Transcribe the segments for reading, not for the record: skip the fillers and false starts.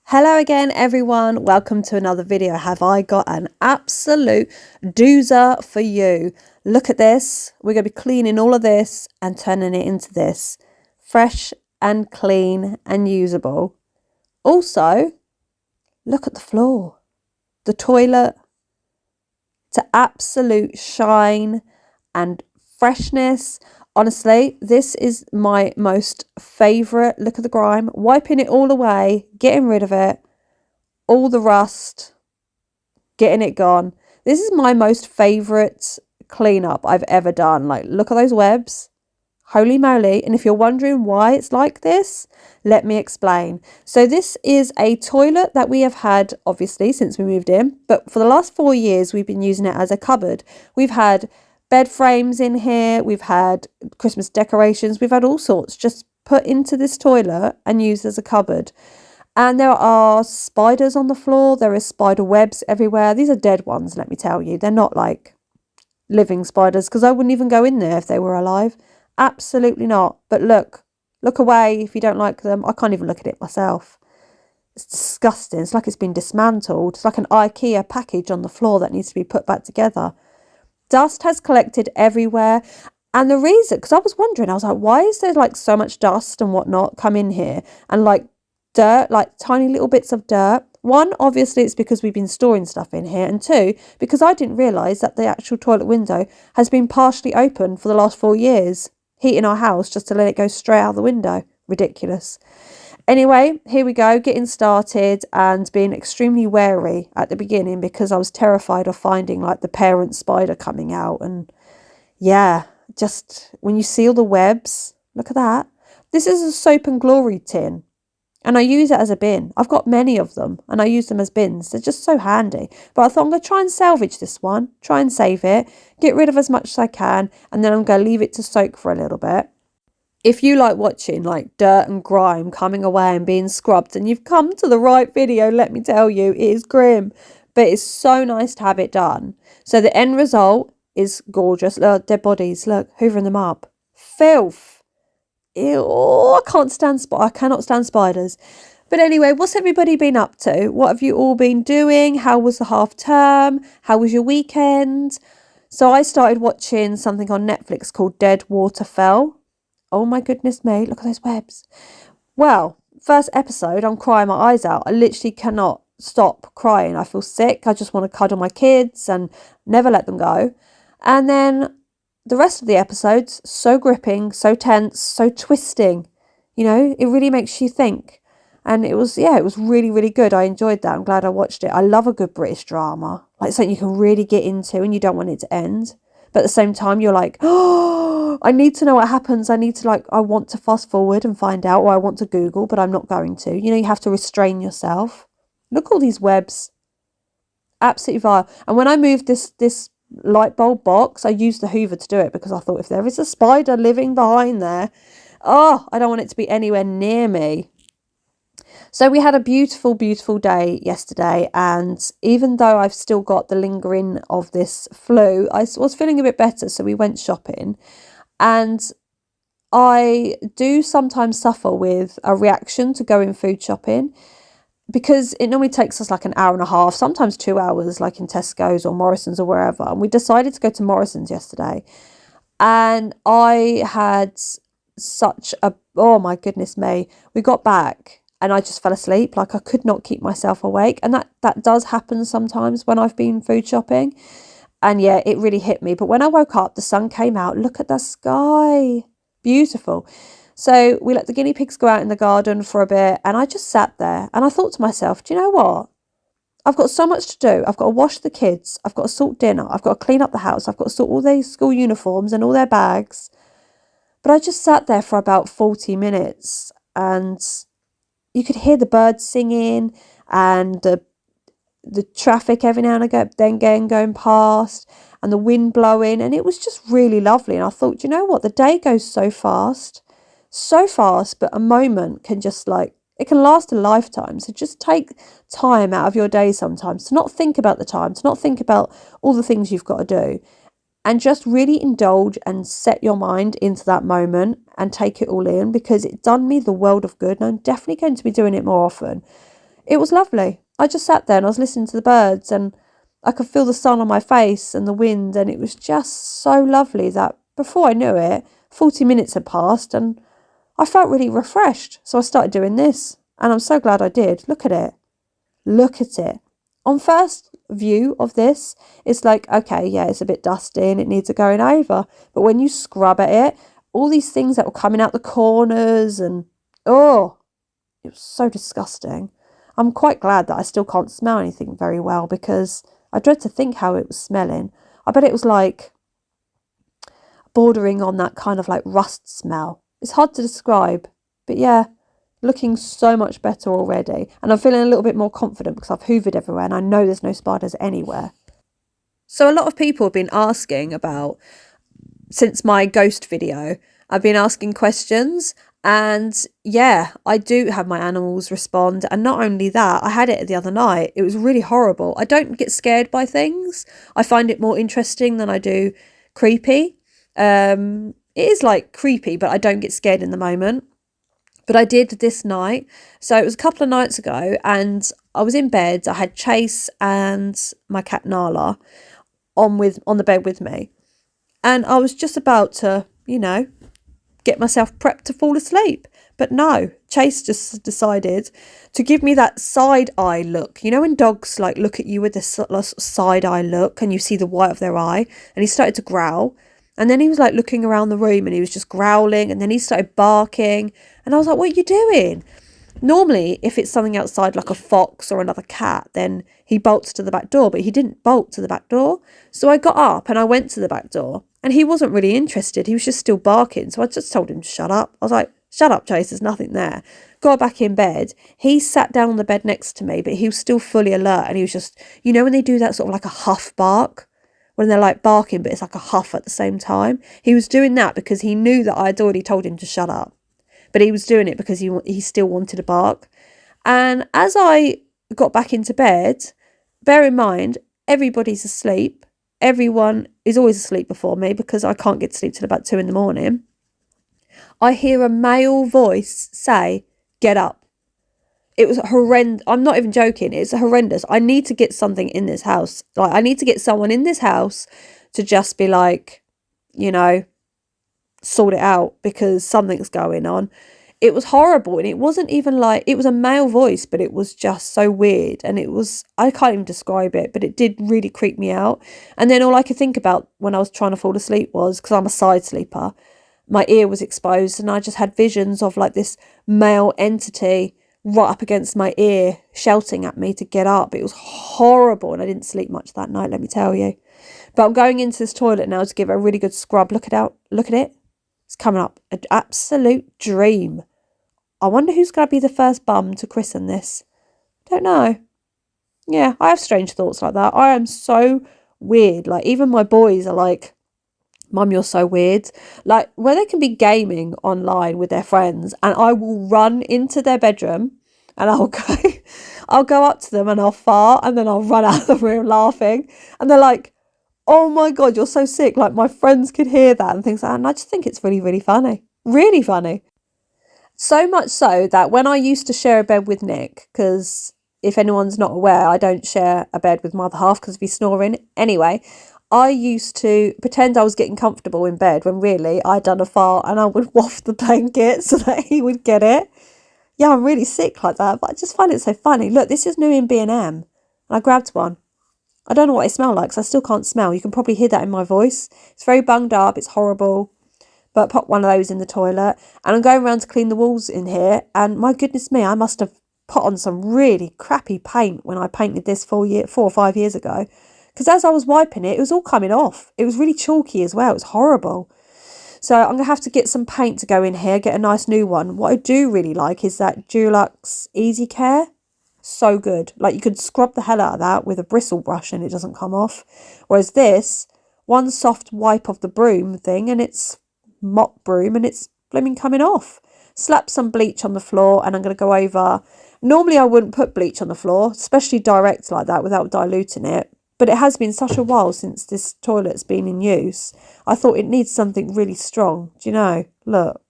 Hello again everyone, welcome to another video. Have I got an absolute doozer for you? Look at this. We're going to be cleaning all of this and turning it into this. Fresh and clean and usable. Also, look at the floor. The toilet. To absolute shine and freshness. Honestly, this is my most favourite. Look at the grime. Wiping it all away, getting rid of it. All the rust, getting it gone. This is my most favourite cleanup I've ever done. Like, look at those webs. Holy moly. And if you're wondering why it's like this, let me explain. So this is a toilet that we have had, obviously, since we moved in. But for the last 4 years, we've been using it as a cupboard. We've had bed frames in here, we've had Christmas decorations, we've had all sorts just put into this toilet and used as a cupboard. And there are spiders on the floor, there is spider webs everywhere. These are dead ones, let me tell you. They're not like living spiders, because I wouldn't even go in there if they were alive. Absolutely not. But look away if you don't like them. I can't even look at it myself. It's disgusting. It's like it's been dismantled. It's like an IKEA package on the floor that needs to be put back together. Dust has collected everywhere. And the reason, because I was wondering, I was like, why is there like so much dust and whatnot come in here? And like dirt, like tiny little bits of dirt. One, obviously it's because we've been storing stuff in here. And two, because I didn't realise that the actual toilet window has been partially open for the last 4 years. Heating our house just to let it go straight out the window. Ridiculous. Anyway, here we go, getting started and being extremely wary at the beginning because I was terrified of finding like the parent spider coming out. And yeah, just when you see all the webs, look at that. This is a soap and glory tin and I use it as a bin. I've got many of them and I use them as bins. They're just so handy. But I thought I'm going to try and salvage this one, try and save it, get rid of as much as I can, and then I'm going to leave it to soak for a little bit. If you like watching like dirt and grime coming away and being scrubbed, and you've come to the right video, let me tell you, it is grim. But it's so nice to have it done. So the end result is gorgeous. Look, dead bodies, look, hoovering them up. Filth. Ew, I cannot stand spiders. But anyway, what's everybody been up to? What have you all been doing? How was the half term? How was your weekend? So I started watching something on Netflix called Dead Waterfell. Oh my goodness me, look at those webs. Well, first episode, I'm crying my eyes out. I literally cannot stop crying. I feel sick. I just want to cuddle my kids and never let them go. And then the rest of the episodes, so gripping, so tense, so twisting. You know, it really makes you think. And it was really, really good. I enjoyed that. I'm glad I watched it. I love a good British drama. Like something you can really get into and you don't want it to end. But at the same time, you're like, oh, I need to know what happens. I want to fast forward and find out, or I want to Google, but I'm not going to. You know, you have to restrain yourself. Look at all these webs. Absolutely vile. And when I moved this light bulb box, I used the Hoover to do it because I thought if there is a spider living behind there, oh, I don't want it to be anywhere near me. So we had a beautiful, beautiful day yesterday, and even though I've still got the lingering of this flu, I was feeling a bit better, so we went shopping. And I do sometimes suffer with a reaction to going food shopping because it normally takes us like an hour and a half, sometimes 2 hours, like in Tesco's or Morrison's or wherever. And we decided to go to Morrison's yesterday, and I had oh my goodness me, we got back and I just fell asleep. Like I could not keep myself awake. And that does happen sometimes when I've been food shopping. And yeah, it really hit me. But when I woke up, the sun came out. Look at the sky. Beautiful. So we let the guinea pigs go out in the garden for a bit. And I just sat there and I thought to myself, do you know what? I've got so much to do. I've got to wash the kids. I've got to sort dinner. I've got to clean up the house. I've got to sort all their school uniforms and all their bags. But I just sat there for about 40 minutes and you could hear the birds singing and the traffic every now and again going past and the wind blowing, and it was just really lovely. And I thought, you know what, the day goes so fast, but a moment can just it can last a lifetime. So just take time out of your day sometimes to not think about the time, to not think about all the things you've got to do, and just really indulge and set your mind into that moment and take it all in, because it done me the world of good. And I'm definitely going to be doing it more often. It was lovely. I just sat there and I was listening to the birds, and I could feel the sun on my face and the wind, and it was just so lovely that before I knew it, 40 minutes had passed and I felt really refreshed. So I started doing this, and I'm so glad I did. Look at it. Look at it. On first view of this, it's like, okay, yeah, it's a bit dusty and it needs a going over. But when you scrub at it, all these things that were coming out the corners, and oh, it was so disgusting. I'm quite glad that I still can't smell anything very well, because I dread to think how it was smelling. I bet it was like bordering on that kind of like rust smell. It's hard to describe, but yeah, looking so much better already. And I'm feeling a little bit more confident because I've hoovered everywhere and I know there's no spiders anywhere. So a lot of people have been asking about, since my ghost video, I've been asking questions, and yeah, I do have my animals respond. And not only that, I had it the other night. It was really horrible. I don't get scared by things. I find it more interesting than I do creepy. It is like creepy, but I don't get scared in the moment. But I did this night. So it was a couple of nights ago, and I was in bed. I had Chase and my cat Nala on the bed with me. And I was just about to, get myself prepped to fall asleep. But no, Chase just decided to give me that side eye look. You know when dogs like look at you with this side eye look and you see the white of their eye? And he started to growl. And then he was like looking around the room and he was just growling, and then he started barking. And I was like, what are you doing? Normally, if it's something outside like a fox or another cat, then he bolts to the back door, but he didn't bolt to the back door. So I got up and I went to the back door, and he wasn't really interested. He was just still barking. So I just told him to shut up. I was like, shut up, Chase, there's nothing there. Got back in bed. He sat down on the bed next to me, but he was still fully alert. And he was just, when they do that sort of like a huff bark, when they're like barking, but it's like a huff at the same time. He was doing that because he knew that I'd already told him to shut up. But he was doing it because he still wanted to bark. And as I got back into bed, bear in mind, everybody's asleep. Everyone is always asleep before me because I can't get to sleep till about 2 a.m. I hear a male voice say, get up. It was horrendous. I'm not even joking. It's horrendous. I need to get something in this house. Like, I need to get someone in this house to just be like, sort it out, because something's going on. It was horrible. And it wasn't even like, it was a male voice, but it was just so weird. And I can't even describe it, but it did really creep me out. And then all I could think about when I was trying to fall asleep was, because I'm a side sleeper, my ear was exposed, and I just had visions of like this male entity right up against my ear shouting at me to get up. It was horrible, and I didn't sleep much that night, let me tell you. But I'm going into this toilet now to give it a really good scrub. Look at it. It's coming up. An absolute dream. I wonder who's going to be the first bum to christen this. Don't know. Yeah, I have strange thoughts like that. I am so weird. Like, even my boys are like, Mum, you're so weird. Like, where they can be gaming online with their friends, and I will run into their bedroom and I'll go up to them and I'll fart, and then I'll run out of the room laughing, and they're like, oh my God, you're so sick. Like, my friends could hear that and things like that. And I just think it's really, really funny. Really funny. So much so that when I used to share a bed with Nick, because if anyone's not aware, I don't share a bed with my other half because of his snoring. Anyway, I used to pretend I was getting comfortable in bed when really I'd done a fart, and I would waft the blanket so that he would get it. Yeah, I'm really sick like that, but I just find it so funny. Look, this is new in B&M, and I grabbed one. I don't know what they smell like, because I still can't smell. You can probably hear that in my voice. It's very bunged up. It's horrible. But pop one of those in the toilet. And I'm going around to clean the walls in here. And my goodness me, I must have put on some really crappy paint when I painted this 4 or 5 years ago. Because as I was wiping it, it was all coming off. It was really chalky as well. It was horrible. So I'm going to have to get some paint to go in here, get a nice new one. What I do really like is that Dulux Easy Care. So good. Like, you could scrub the hell out of that with a bristle brush and it doesn't come off. Whereas this, one soft wipe of the broom thing and it's mop broom and it's blooming coming off. Slap some bleach on the floor, and I'm going to go over. Normally I wouldn't put bleach on the floor, especially direct like that without diluting it. But it has been such a while since this toilet's been in use. I thought it needs something really strong. Do you know? Look.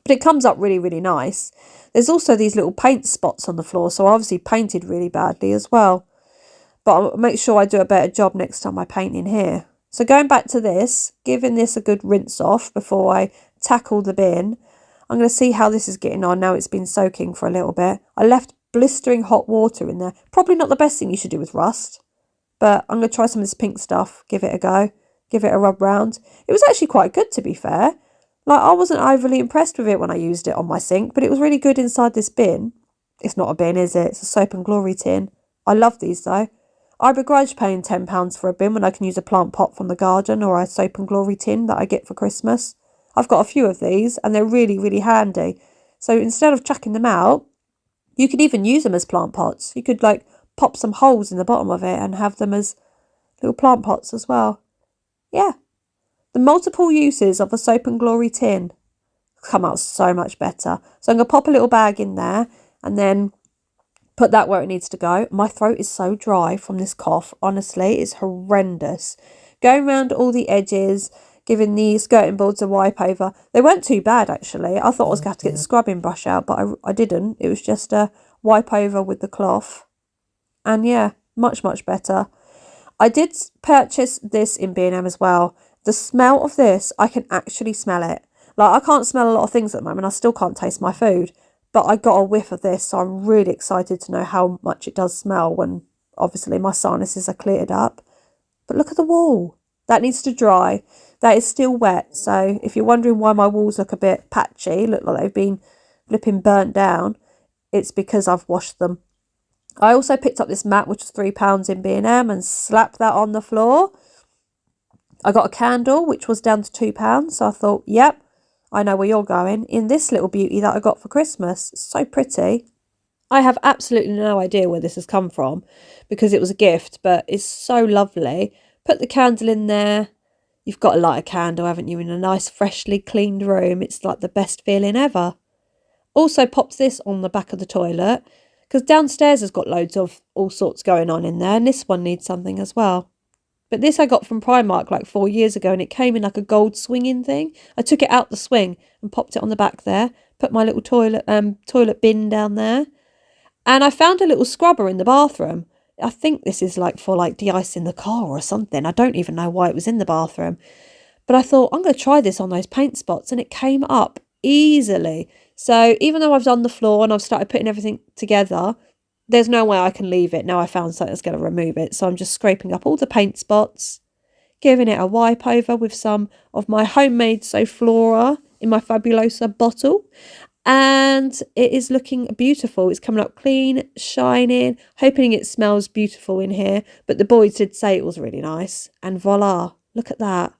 But it comes up really, really nice. There's also these little paint spots on the floor, so I obviously painted really badly as well. But I'll make sure I do a better job next time I paint in here. So going back to this, giving this a good rinse off before I tackle the bin. I'm going to see how this is getting on now it's been soaking for a little bit. I left blistering hot water in there. Probably not the best thing you should do with rust. But I'm going to try some of this pink stuff, give it a go, give it a rub round. It was actually quite good, to be fair. Like, I wasn't overly impressed with it when I used it on my sink, but it was really good inside this bin. It's not a bin, is it? It's a Soap and Glory tin. I love these, though. I begrudge paying £10 for a bin when I can use a plant pot from the garden or a Soap and Glory tin that I get for Christmas. I've got a few of these, and they're really, really handy. So instead of chucking them out, you could even use them as plant pots. You could, like, pop some holes in the bottom of it and have them as little plant pots as well. Yeah. The multiple uses of a Soap and Glory tin come out so much better. So I'm going to pop a little bag in there and then put that where it needs to go. My throat is so dry from this cough. Honestly, it's horrendous. Going around all the edges, giving the skirting boards a wipe over. They weren't too bad, actually. I thought I was going to have to get the scrubbing brush out, but I didn't. It was just a wipe over with the cloth. And yeah, much, much better. I did purchase this in B&M as well. The smell of this, I can actually smell it. Like, I can't smell a lot of things at the moment. I still can't taste my food. But I got a whiff of this, so I'm really excited to know how much it does smell when, obviously, my sinuses are cleared up. But look at the wall. That needs to dry. That is still wet. So if you're wondering why my walls look a bit patchy, look like they've been flipping burnt down, it's because I've washed them. I also picked up this mat, which was £3 in B&M, and slapped that on the floor. I got a candle, which was down to £2, so I thought, yep, I know where you're going, in this little beauty that I got for Christmas. It's so pretty. I have absolutely no idea where this has come from, because it was a gift, but it's so lovely. Put the candle in there. You've got to light a candle, haven't you, in a nice, freshly cleaned room. It's like the best feeling ever. Also popped this on the back of the toilet, because downstairs has got loads of all sorts going on in there, and this one needs something as well. But this I got from Primark like 4 years ago, and it came in like a gold swinging thing. I took it out the swing and popped it on the back there, put my little toilet bin down there. And I found a little scrubber in the bathroom. I think this is like for like de-icing the car or something. I don't even know why it was in the bathroom. But I thought, I'm going to try this on those paint spots, and it came up easily. So even though I've done the floor and I've started putting everything together, there's no way I can leave it. Now I found something that's going to remove it. So I'm just scraping up all the paint spots, giving it a wipe over with some of my homemade Soflora in my Fabulosa bottle. And it is looking beautiful. It's coming up clean, shining, hoping it smells beautiful in here. But the boys did say it was really nice. And voila, look at that.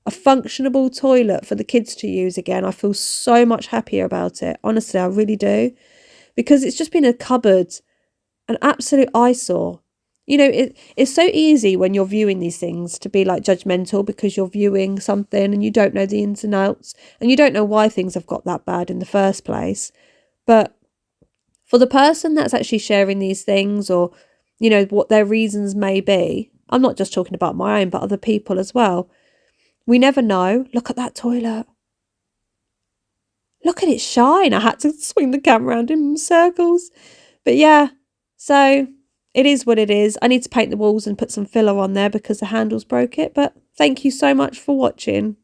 A functionable toilet for the kids to use again. I feel so much happier about it. Honestly, I really do. Because it's just been a cupboard, an absolute eyesore. You know, it's so easy when you're viewing these things to be like judgmental because you're viewing something and you don't know the ins and outs and you don't know why things have got that bad in the first place. But for the person that's actually sharing these things, or, you know, what their reasons may be, I'm not just talking about my own, but other people as well. We never know. Look at that toilet. Look at it shine. I had to swing the camera around in circles. But yeah, so it is what it is. I need to paint the walls and put some filler on there because the handles broke it. But thank you so much for watching.